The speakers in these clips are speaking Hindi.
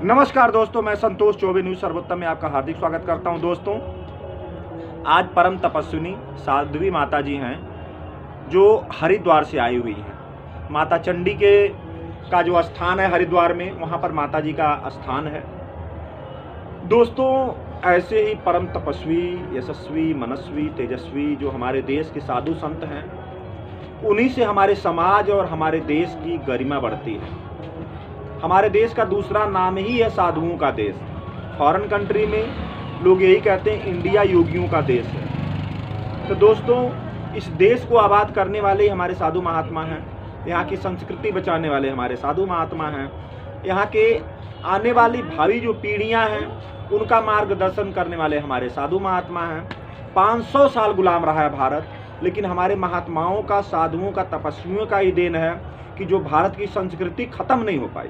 नमस्कार दोस्तों, मैं संतोष चौबे न्यूज सर्वोत्तम में आपका हार्दिक स्वागत करता हूं। दोस्तों, आज परम तपस्विनी साध्वी माता जी हैं जो हरिद्वार से आई हुई हैं। माता चंडी के का जो स्थान है हरिद्वार में, वहां पर माता जी का स्थान है। दोस्तों, ऐसे ही परम तपस्वी, यशस्वी, मनस्वी, तेजस्वी जो हमारे देश के साधु संत हैं, उन्हीं से हमारे समाज और हमारे देश की गरिमा बढ़ती है। हमारे देश का दूसरा नाम ही है साधुओं का देश। फॉरेन कंट्री में लोग यही कहते हैं इंडिया योगियों का देश है। तो दोस्तों, इस देश को आबाद करने वाले हमारे साधु महात्मा हैं। यहाँ की संस्कृति बचाने वाले हमारे साधु महात्मा हैं। यहाँ के आने वाली भावी जो पीढ़ियाँ हैं उनका मार्गदर्शन करने वाले हमारे साधु महात्मा हैं। 500 साल गुलाम रहा है भारत, लेकिन हमारे महात्माओं का, साधुओं का, तपस्वियों का ही देन है कि जो भारत की संस्कृति खत्म नहीं हो पाई।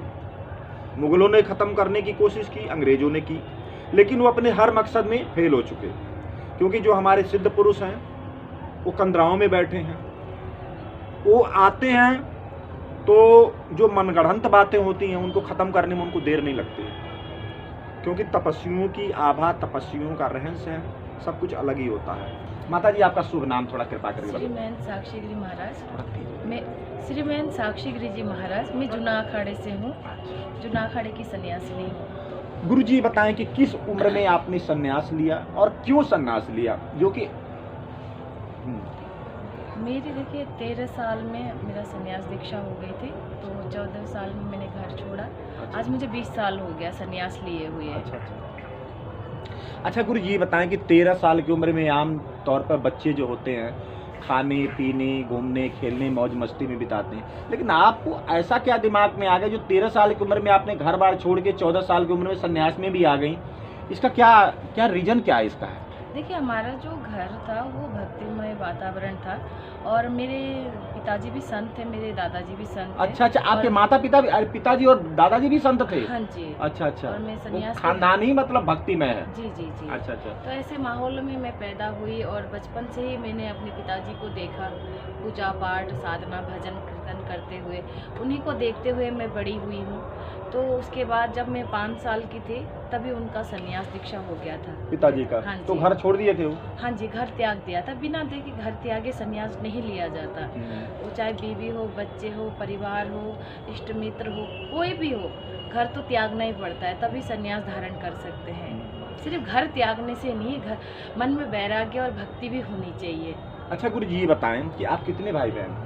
मुगलों ने ख़त्म करने की कोशिश की, अंग्रेज़ों ने की, लेकिन वो अपने हर मकसद में फेल हो चुके। क्योंकि जो हमारे सिद्ध पुरुष हैं वो कंदराओं में बैठे हैं। वो आते हैं तो जो मनगढ़ंत बातें होती हैं उनको ख़त्म करने में उनको देर नहीं लगती, क्योंकि तपस्वियों की आभा, तपस्वियों का रहन सहन सब कुछ अलग ही होता है। माता जी, आपका शुभ नाम थोड़ा कृपा करके बताइए। श्रीमैन साक्षी गिरी महाराज। मैं श्रीमैन साक्षी गिरी जी महाराज, मैं जुना अखाड़े से हूँ। जुना अखाड़े की सन्यासिनी हूँ। गुरु जी, बताएं कि किस उम्र में आपने संन्यास लिया और क्यों संन्यास लिया? जो कि मेरी देखिए 13 साल में मेरा सन्यास दीक्षा हो गई थी, तो 14 साल में मैंने घर छोड़ा। आज मुझे 20 साल हो गया सन्यास लिए हुए। अच्छा गुरु जी, बताएं कि 13 साल की उम्र में आम तौर पर बच्चे जो होते हैं खाने पीने, घूमने, खेलने, मौज मस्ती में बिताते हैं, लेकिन आपको ऐसा क्या दिमाग में आ गया जो 13 साल की उम्र में आपने घर बार छोड़ के 14 साल की उम्र में सन्यास में भी आ गई? इसका क्या रीजन क्या है इसका? देखिए, हमारा जो घर था वो भक्तिमय वातावरण था, और मेरे पिताजी भी संत थे, मेरे दादाजी भी संत थे। अच्छा, आपके माता पिताजी और दादाजी भी संत थे? हाँ जी। अच्छा। और मैं सन्यास खानदान ही मतलब भक्तिमय है? जी। अच्छा। तो ऐसे माहौल में मैं पैदा हुई, और बचपन से ही मैंने अपने पिताजी को देखा पूजा पाठ, साधना, भजन कीर्तन करते हुए। उन्हीं को देखते हुए मैं बड़ी हुई हूँ। तो उसके बाद जब मैं 5 साल की थी तभी उनका सन्यास दीक्षा हो गया था, पिताजी का। हाँ, तो घर छोड़ दिए थे वो? हाँ जी, घर त्याग दिया था। बिना देखे घर त्यागे सन्यास नहीं लिया जाता। वो चाहे बीवी हो, बच्चे हो, परिवार हो, इष्ट मित्र हो, कोई भी हो, घर तो त्यागना ही पड़ता है, तभी सन्यास धारण कर सकते हैं। सिर्फ घर त्यागने से नहीं, घर मन में वैराग्य और भक्ति भी होनी चाहिए। अच्छा गुरु जी, बताएं कि आप कितने भाई बहन?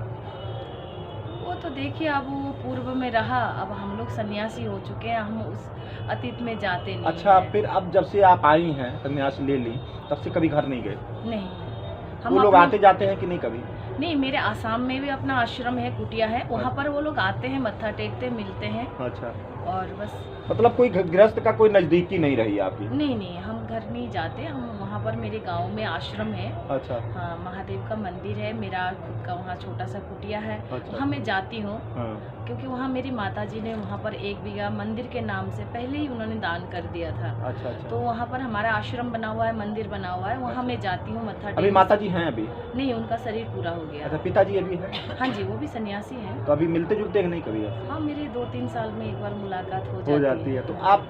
वो तो देखिए, अब वो पूर्व में रहा, अब हम लोग सन्यासी हो चुके हैं, हम उस अतीत में जाते नहीं। अच्छा, फिर अब जब से आप आई हैं, सन्यास ले ली, तब से कभी घर नहीं गए? नहीं। वो लोग आते जाते हैं कि नहीं कभी? नहीं, मेरे आसाम में भी अपना आश्रम है, कुटिया है, वहाँ पर वो लोग आते हैं, मत्था टेकते, मिलते हैं। अच्छा। और बस, मतलब कोई गृहस्थ का कोई नजदीकी नहीं रही आपकी? नहीं, हम घर नहीं जाते। हम वहाँ पर मेरे गांव में आश्रम है। अच्छा। हाँ, महादेव का मंदिर है, मेरा खुद का वहाँ छोटा सा कुटिया है। अच्छा। वहाँ मैं जाती हूँ। हाँ। क्योंकि वहाँ मेरी माताजी ने वहाँ पर 1 बीघा मंदिर के नाम से पहले ही उन्होंने दान कर दिया था। अच्छा। तो वहाँ पर हमारा आश्रम बना हुआ है, मंदिर बना हुआ है, वहाँ मैं जाती हूँ मत्था टेकने। अभी माताजी हैं? अभी नहीं, उनका शरीर पूरा हो गया। अच्छा, पिताजी अभी है? हाँ जी, वो भी सन्यासी हैं। तो अभी मिलते जुलते नहीं कभी? हाँ, मेरे 2-3 साल में एक बार मुलाकात हो जाती है। तो आप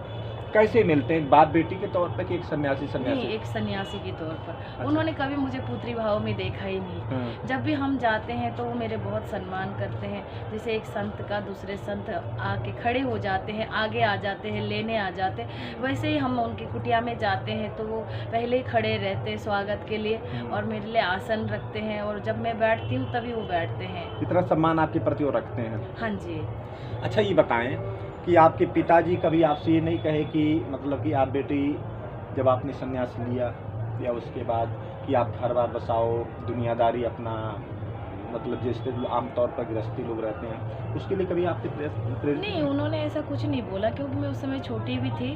कैसे मिलते हैं? बाप बेटी के तौर पर कि एक सन्यासी? नहीं, एक सन्यासी के तौर पर। अच्छा। उन्होंने कभी मुझे पुत्री भाव में देखा ही नहीं। हाँ। जब भी हम जाते हैं तो वो मेरे बहुत सम्मान करते हैं। जैसे एक संत का दूसरे संत आके खड़े हो जाते हैं, आगे आ जाते हैं, लेने आ जाते हैं, वैसे ही हम उनकी कुटिया में जाते हैं तो वो पहले ही खड़े रहते हैं स्वागत के लिए, और मेरे लिए आसन रखते हैं, और जब मैं बैठती हूँ तभी वो बैठते हैं। इतना सम्मान आपके प्रति वो रखते हैं? हाँ जी। अच्छा, ये बताएं कि आपके पिताजी कभी आपसे ये नहीं कहे कि मतलब कि आप बेटी जब आपने सन्यास लिया या उसके बाद कि आप घर बार बसाओ, दुनियादारी अपना, मतलब जैसे आमतौर पर गृहस्थी लोग रहते हैं, उसके लिए कभी आपके प्रेरित? नहीं, उन्होंने ऐसा कुछ नहीं बोला, क्योंकि मैं उस समय छोटी भी थी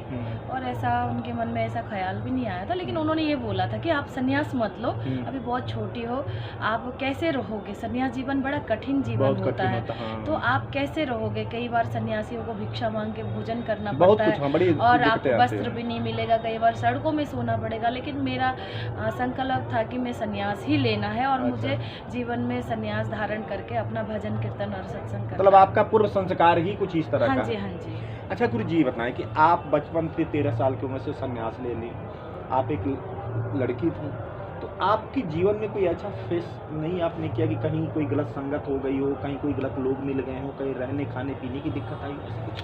और ऐसा उनके मन में ऐसा ख्याल भी नहीं आया था। लेकिन उन्होंने ये बोला था कि आप सन्यास मत लो, अभी बहुत छोटी हो, आप कैसे रहोगे? सन्यास जीवन बड़ा कठिन जीवन होता है। हाँ। तो आप कैसे रहोगे? कई बार सन्यासियों को भिक्षा मांग के भोजन करना पड़ता है, और आपको वस्त्र भी नहीं मिलेगा, कई बार सड़कों में सोना पड़ेगा। लेकिन मेरा संकल्प था कि मैं सन्यास ही लेना है, और मुझे जीवन में सन्यास धारण करके अपना भजन कीर्तन और सत्संग करना। मतलब आपका पूर्व संस्कार ही कुछ इस तरह का? हाँ जी। अच्छा गुरु जी बताएं कि आप बचपन से 13 साल की उम्र से संन्यास ले ली, आप एक लड़की थी, तो आपके जीवन में कोई ऐसा फेस नहीं आपने किया कि कहीं कोई गलत संगत हो गई हो, कहीं कोई गलत लोग मिल गए हो, कहीं रहने खाने पीने की दिक्कत आई हो, ऐसा कुछ?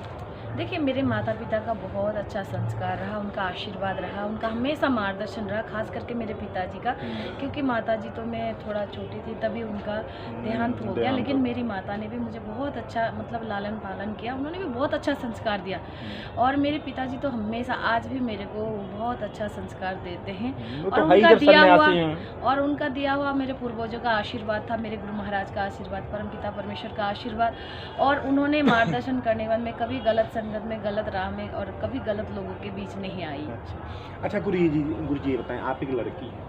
देखिए, मेरे माता पिता का बहुत अच्छा संस्कार रहा, उनका आशीर्वाद रहा, उनका हमेशा मार्गदर्शन रहा, खास करके मेरे पिताजी का, क्योंकि माताजी तो मैं थोड़ा छोटी थी तभी उनका देहांत हो गया, लेकिन मेरी माता ने भी मुझे बहुत अच्छा मतलब लालन पालन किया, उन्होंने भी बहुत अच्छा संस्कार दिया। और मेरे पिताजी तो हमेशा आज भी मेरे को बहुत अच्छा संस्कार देते हैं, और उनका दिया हुआ मेरे पूर्वजों का आशीर्वाद था, मेरे गुरु महाराज का आशीर्वाद, परमपिता परमेश्वर का आशीर्वाद, और उन्होंने मार्गदर्शन करने के बाद मैं कभी गलत संगत में, गलत राह में और कभी गलत लोगों के बीच नहीं आई। अच्छा गुरु जी बताएं, आप एक लड़की हैं,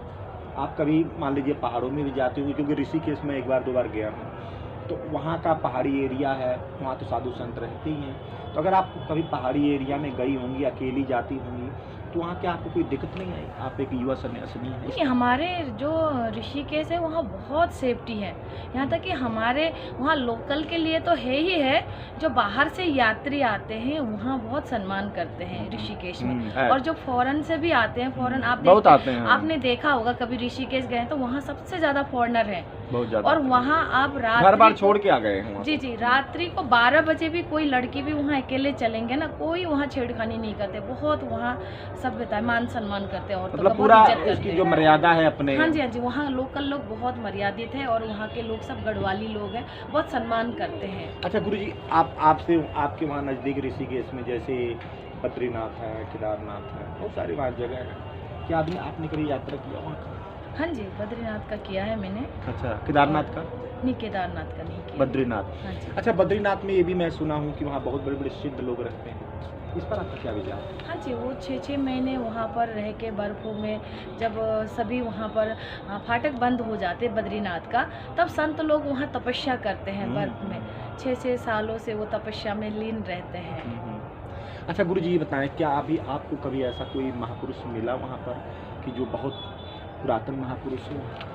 आप कभी मान लीजिए पहाड़ों में भी जाते होंगे, क्योंकि ऋषिकेश में एक बार 2 बार गया हूँ, तो वहाँ का पहाड़ी एरिया है, वहाँ तो साधु संत रहते ही हैं, तो अगर आप कभी पहाड़ी एरिया में गई होंगी, अकेली जाती होंगी, तो वहाँ क्या आपको कोई दिक्कत नहीं आई? आप एक युवा सन्यासिनी हैं। नहीं, हमारे जो ऋषिकेश है वहाँ बहुत सेफ्टी है, यहाँ तक कि हमारे वहाँ लोकल के लिए तो है ही है, जो बाहर से यात्री आते हैं वहाँ बहुत सम्मान करते हैं ऋषिकेश में, और जो फॉरेन से भी आते हैं, फॉरेन आप बहुत आते हैं, आपने देखा होगा कभी ऋषिकेश गए तो वहाँ सबसे ज्यादा फॉरेनर हैं, बहुत ज्यादा, और वहाँ आप घर बार छोड़ के आ गए हैं। जी जी, रात्रि को 12 बजे भी कोई लड़की भी वहाँ अकेले चलेंगे ना, कोई वहाँ छेड़खानी नहीं करते, बहुत वहाँ सभ्यता है, मान सम्मान करते हैं, और मतलब पूरा इसकी जो मर्यादा है अपने। हाँ जी, वहाँ लोकल लोग बहुत मर्यादित है, और वहाँ के लोग सब गढ़वाली लोग हैं, बहुत सम्मान करते हैं। अच्छा गुरुजी, आपसे आपके वहाँ नज़दीक ऋषिकेश में जैसे बद्रीनाथ है, केदारनाथ है, बहुत सारी वहाँ जगह है, क्या आपने कभी यात्रा किया वहाँ? हाँ जी, बद्रीनाथ का किया है मैंने। अच्छा, केदारनाथ का नहीं, केदारनाथ का नहीं किया। बद्रीनाथ। हाँ जी। अच्छा, बद्रीनाथ में ये भी मैं सुना हूँ कि वहाँ बहुत बड़े बड़े सिद्ध लोग रहते हैं, इस पर आपका क्या विचार है? हाँ जी, वो 6-6 महीने वहाँ पर रह के बर्फ़ों में, जब सभी वहाँ पर फाटक बंद हो जाते बद्रीनाथ का, तब संत लोग वहाँ तपस्या करते हैं बर्फ़ में, 6-6 सालों से वो तपस्या में लीन रहते हैं। अच्छा गुरु जी बताएं, क्या अभी आपको कभी ऐसा कोई महापुरुष मिला वहाँ पर कि जो बहुत पुरातन महापुरुष हो?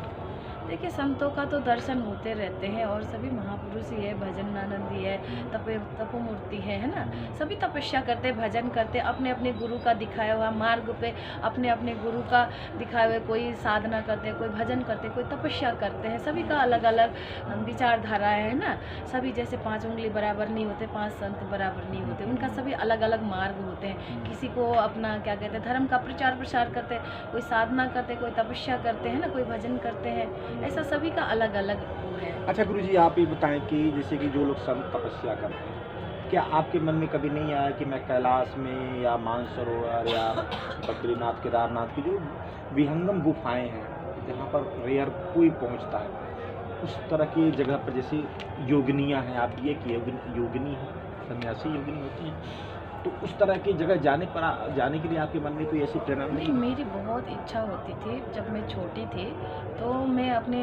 देखिए, संतों का तो दर्शन होते रहते हैं, और सभी महापुरुष ही है, भजनानंदी है, तपोमूर्ति है ना, सभी तपस्या करते, भजन करते, अपने अपने गुरु का दिखाया हुआ मार्ग पे अपने अपने गुरु का दिखाए हुए, कोई साधना करते, कोई भजन करते, कोई तपस्या करते हैं, सभी का अलग अलग विचारधारा है ना, सभी जैसे 5 उंगली बराबर नहीं होते, 5 संत बराबर नहीं होते, उनका सभी अलग अलग मार्ग होते हैं, किसी को अपना क्या कहते हैं धर्म का प्रचार प्रसार करते, कोई साधना करते, कोई तपस्या करते हैं ना, कोई भजन करते हैं, ऐसा सभी का अलग अलग है। अच्छा गुरुजी, आप ये बताएं कि जैसे कि जो लोग संत तपस्या करते हैं, क्या आपके मन में कभी नहीं आया कि मैं कैलाश में या मानसरोवर या बद्रीनाथ केदारनाथ की जो विहंगम गुफाएं हैं जहाँ पर रेयर कोई पहुँचता है, उस तरह की जगह पर, जैसे योगिनियाँ हैं, आप ये कि योगिनी है, सन्यासी योगिनी होती हैं, तो उस तरह की जगह जाने के लिए आपके मन में कोई ऐसी प्रेरणा नहीं? मेरी बहुत इच्छा होती थी, जब मैं छोटी थी तो मैं अपने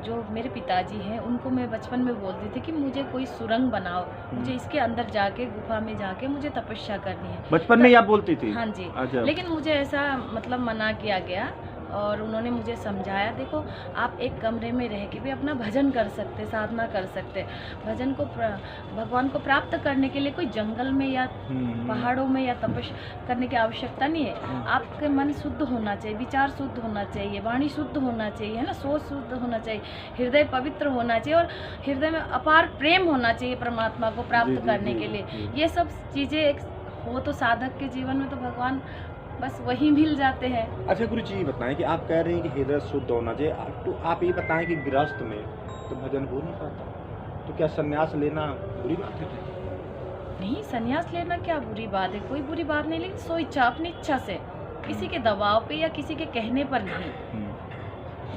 जो मेरे पिताजी हैं उनको मैं बचपन में बोलती थी कि मुझे कोई सुरंग बनाओ, मुझे इसके अंदर जाके गुफा में जाके मुझे तपस्या करनी है। बचपन में ही आप बोलती थी? हाँ जी। अच्छा। लेकिन मुझे ऐसा मतलब मना किया गया, और उन्होंने मुझे समझाया, देखो आप एक कमरे में रह के भी अपना भजन कर सकते, साधना कर सकते, भजन को भगवान को प्राप्त करने के लिए कोई जंगल में या पहाड़ों में या तपस्या करने की आवश्यकता नहीं है, आपके मन शुद्ध होना चाहिए, विचार शुद्ध होना चाहिए, वाणी शुद्ध होना चाहिए, है ना, सोच शुद्ध होना चाहिए, हृदय पवित्र होना चाहिए, और हृदय में अपार प्रेम होना चाहिए परमात्मा को प्राप्त करने के लिए। ये सब चीज़ें एक हो तो साधक के जीवन में तो भगवान बस वही मिल जाते हैं। अच्छा गुरु जी बताएं कि आप कह रहे हैं कि हृदय शुद्ध होना चाहिए, तो आप ये बताएं कि गृहस्थ में तो भजन हो नहीं पाता, तो क्या संन्यास लेना बुरी बात है? नहीं, संन्यास लेना क्या बुरी बात है, कोई बुरी बात नहीं, लेकिन सो इच्छा, अपनी इच्छा से, किसी के दबाव पे या किसी के कहने पर नहीं,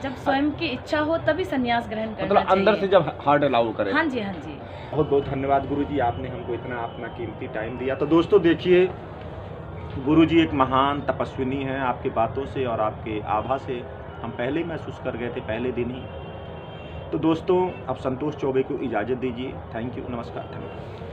जब स्वयं की इच्छा हो तभी संन्यास ग्रहण करना मतलब अंदर से जब हार्ट अलाउ करे। हाँ जी, हाँ जी। बहुत बहुत धन्यवाद गुरु जी, आपने हमको इतना अपना कीमती टाइम दिया। तो दोस्तों देखिए, गुरुजी एक महान तपस्विनी हैं, आपकी बातों से और आपके आभा से हम पहले ही महसूस कर गए थे, पहले दिन ही। तो दोस्तों अब संतोष चौबे को इजाज़त दीजिए। थैंक यू, नमस्कार, धन्यवाद।